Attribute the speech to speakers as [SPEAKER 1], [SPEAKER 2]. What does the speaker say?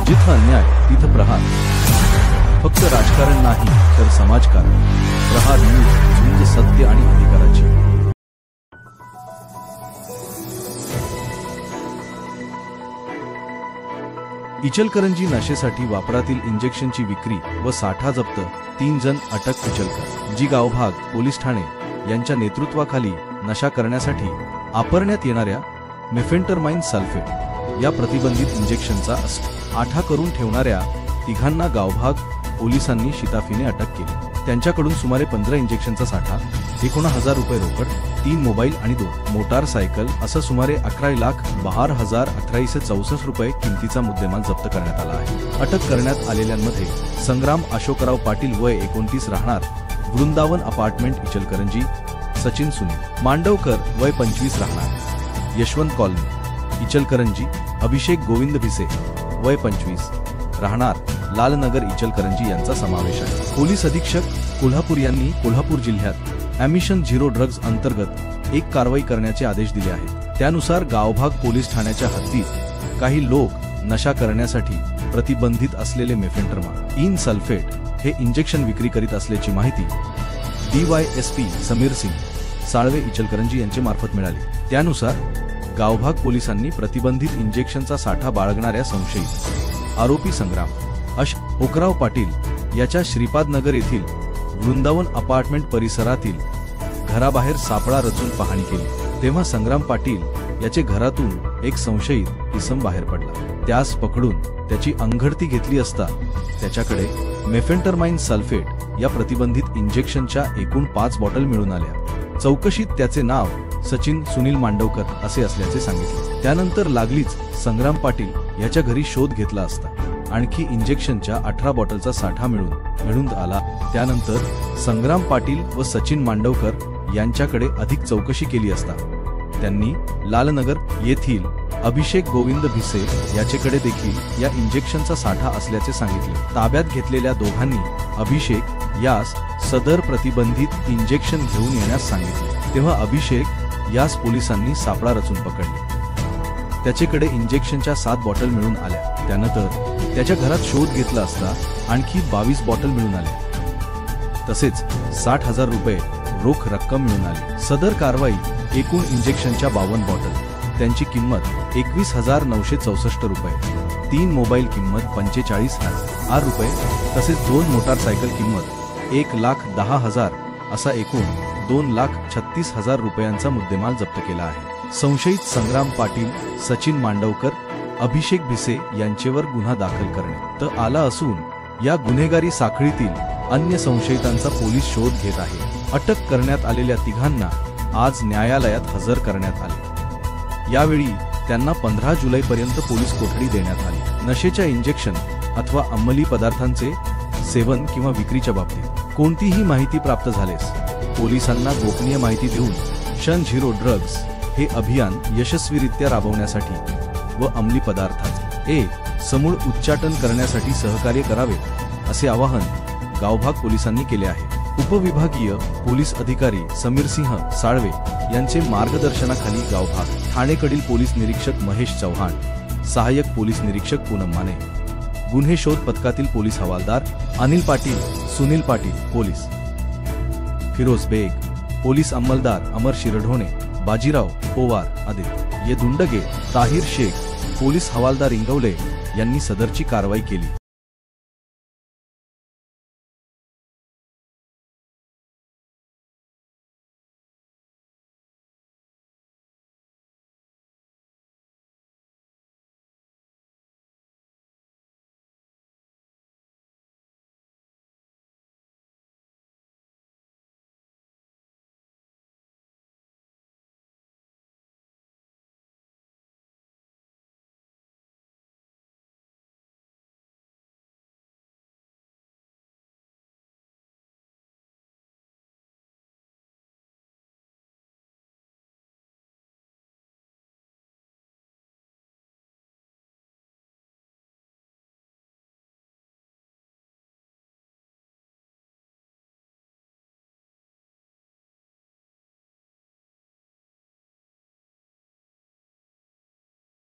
[SPEAKER 1] जिथं अन्याय तिथं प्रहार. फक्त राजकारण नाही तर समाजकारण. प्रहार न्यूज, झुंज सत्य आणि अधिकाराची. इचलकरंजी नशेसाठी वापरातील इंजेक्शनची विक्री व साठा जप्त. 3 जण अटक. इचलकरंजी गावभाग पोलीस ठाणे यांच्या नेतृत्वाखाली नशा करण्यासाठी वापरण्यात येणाऱ्या मेफेंटरमाइन सल्फेट या प्रतिबंधित इंजेक्शनचा आठा करून ठेवणाऱ्या तिघांना गावभाग पोलिसांनी शिताफीने अटक केली. त्यांच्याकडून सुमारे 15 इंजेक्शनचा साठा, 51,000 रुपये रोकड, 3 मोबाईल आणि 2 मोटारसायकल असं सुमारे 11,12,1864 रुपये किमतीचा मुद्देमाल जप्त करण्यात आला आहे. अटक करण्यात आलेल्यांमध्ये संग्राम अशोकराव पाटील वय 29 राहणार वृंदावन अपार्टमेंट इचलकरंजी, सचिन सुनील मांडवकर वय 25 राहणार यशवंत कॉलनी इचलकरंजी, अभिषेक गोविंद भिसे वय 25 राहणार लालनगर इचलकरंजी यांचा समावेश आहे. पोलीस अधीक्षक कोल्हापूर यांनी कोल्हापूर जिल्ह्यात ॲमिशन झिरो ड्रग्ज अंतर्गत एक कारवाई करण्याचे आदेश दिले आहेत. त्यानुसार गावभाग पोलीस ठाण्याच्या हद्दीत काही लोक नशा करण्यासाठी प्रतिबंधित असलेले मेफेंटरमाइन सल्फेट हे इंजेक्शन विक्री करीत असल्याची माहिती DYSP समीर सिंग साळवे इचलकरंजी यांचे मार्फत मिळाली. त्यानुसार गावभाग पोलिसांनी प्रतिबंधित इंजेक्शनचा साठा बाळगणाऱ्या संशयित आरोपी संग्राम अशोकराव पाटील याच्या श्रीपादनगर येथील वृंदावन अपार्टमेंट परिसरातील घराबाहेर सापळा रचून पाहणी केली. तेव्हा संग्राम पाटील याचे घरातून एक संशयित इसम बाहेर पडला. त्यास पकडून त्याची अंगठती घेतली असता त्याच्याकडे मेफेंटरमाइन सल्फेट या प्रतिबंधित इंजेक्शनच्या एकूण 5 बॉटल मिळून आल्या. चौकशीत त्याचे नाव सचिन सुनील मांडवकर असे असल्याचे सांगितले. त्यानंतर लागलीच संग्राम पाटील याच्या घरी शोध घेतला असता आणखी इंजेक्शनच्या 18 बॉटलचा साठा मिळून आला. त्यानंतर संग्राम पाटील व सचिन मांडवकर यांच्याकडे अधिक चौकशी केली असता त्यांनी लालनगर येथील अभिषेक गोविंद भिसे याचेकडे देखील या इंजेक्शनचा साठा असल्याचे सांगितले. ताब्यात घेतलेल्या दोघांनी अभिषेक यास सदर प्रतिबंधित इंजेक्शन घेऊन येण्यास सांगितले. तेव्हा अभिषेक यास पोलिसांनी सापळा रचून पकडले. त्याचेकडे इंजेक्शनच्या 7 बॉटल मिळून आल्या. त्यानंतर त्याच्या घरात शोध घेतला असता आणखी 22 बॉटल मिळून आल्या. तसेच 60,000 रुपये रोख रक्कम मिळून आली. सदर कारवाई एकूण इंजेक्शनच्या 52 बॉटल, त्यांची किंमत 21,964 रुपये, 3 मोबाईल किंमत 45,000 रुपये तसेच 2 मोटारसायकल किंमत 1,10,000 असा एकूण 2,36,000 रुपयांचा मुद्देमाल जप्त केला आहे. संशयित संग्राम पाटील, सचिन मांडवकर, अभिषेक भिसे यांचेवर गुन्हा दाखल करण्यात आला असून या गुन्हेगारी साखळीतील अन्य संशयितांचा पोलीस शोध घेत आहे. अटक करण्यात आलेल्या तिघांना आज न्यायालयात हजर करण्यात आले. यावेळी त्यांना 15 जुलैपर्यंत पोलीस कोठडी देण्यात आली. नशेच्या इंजेक्शन अथवा अंमली पदार्थांचे सेवन किंवा विक्रीच्या बाबतीत कोणतीही माहिती प्राप्त झाल्यास पोलिसांना गोपनीय माहिती देऊन ॲमिशन झिरो ड्रग्ज हे अभियान यशस्वीरित्या राबवण्यासाठी व अंमली पदार्थांचे समूळ उच्चाटन करण्यासाठी सहकार्य करावे असे आवाहन गावभाग पोलिसांनी केले आहे. उपविभागीय पोलीस अधिकारी समीर सिंह साळवे यांचे मार्गदर्शनाखाली गावभाग ठाणेकडील पोलीस निरीक्षक महेश चव्हाण, सहाय्यक पोलीस निरीक्षक पूनम माने, गुन्हे शोध पथकातील पोलीस हवालदार अनिल पाटील, सुनील पाटील, पोलीस फिरोज बेग, पोलीस अंमलदार अमर शिरढोणे, बाजीराव पोवार, आदित्य ये दुंडगे, ताहिर शेख, पोलीस हवालदार इंगवले यांनी सदरची कारवाई केली.